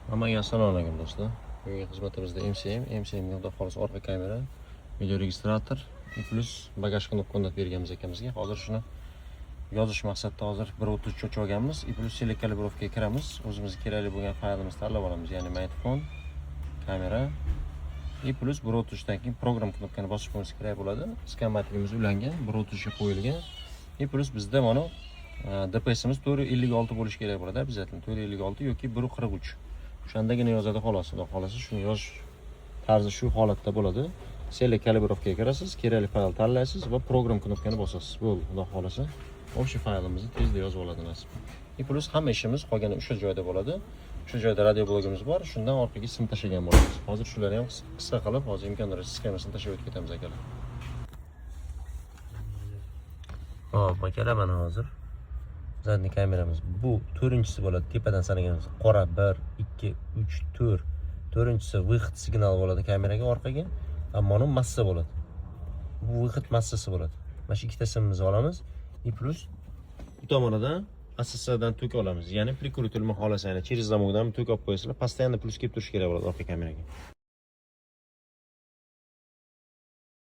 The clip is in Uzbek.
Hammaga assalomu alaykum do'stlar. Bugungi xizmatimizda MCM yo'lda xolis orqa kamera, video registrator, plus bagaj knopka o'rnatib berganmiz akamizga. Hozir shuni yozish maqsadida hozir 1.33 ochib olganmiz. Plus select kalibrovkaga kiramiz. O'zimizga kerakli bo'lgan faylimizni tanlab olamiz, ya'ni mikrofon, kamera, plus 1.33 dan keyin program knopkani bosishimiz kerak bo'ladi. Skanmatikimiz ulangan, 1.33 ga qo'yilgan. Plus bizda mana DPSimiz 456 bo'lishi kerak bo'ladi, обязательно 456 yoki 143. O'shandagina yozadi xolos. Xudo xolasa shuni yozish tarzi shu holatda bo'ladi. Select kalibrovkaga kirasiz, kerakli fayl tanlaysiz va program knopkani bosasiz. Bo'ldi, xudo xolasa. O'sha faylimizni tezda yozib oladi nasib. Plus hamma ishimiz qolgani o'sha joyda bo'ladi. O'sha joyda radio blogimiz bor, shundan orqaga sim tashlagan bo'lamiz. Hozir shularni ham qisqa qilib, hozir imkon qadar skemasini tashlab o'tib ketamiz akalar. Hop, akalar mana hozir zadniy kameramiz. Bu 4-inchisi bo'ladi. Tepadan sanaganimiz qora 1, 2, 3, 4. 4-inchisi выход signal bo'ladi kameraga orqaga. Ammo uni massa bo'ladi. Bu выход massasi bo'ladi. Mana shu ikkita simimizni olamiz. Plus bu tomonidan SSDdan tok olamiz. Ya'ni прикрутилma xohlasangiz, через zamokdan tok olib qo'yasizlar. Постоянно plus kelib turishi kerak bo'ladi orqa kameraga.